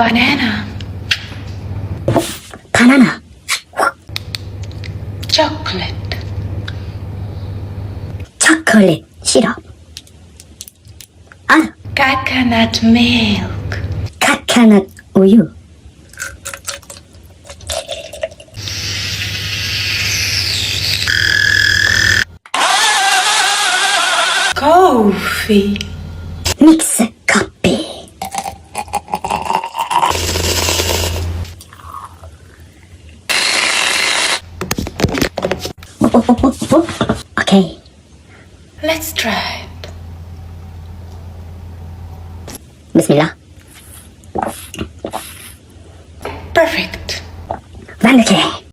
Banana. 바나나. Chocolate. 초콜릿 시럽. 아, Coconut milk. 카카넛 우유. Coffee. 믹스 커피. 오케이. Let's try it. 비스밀라.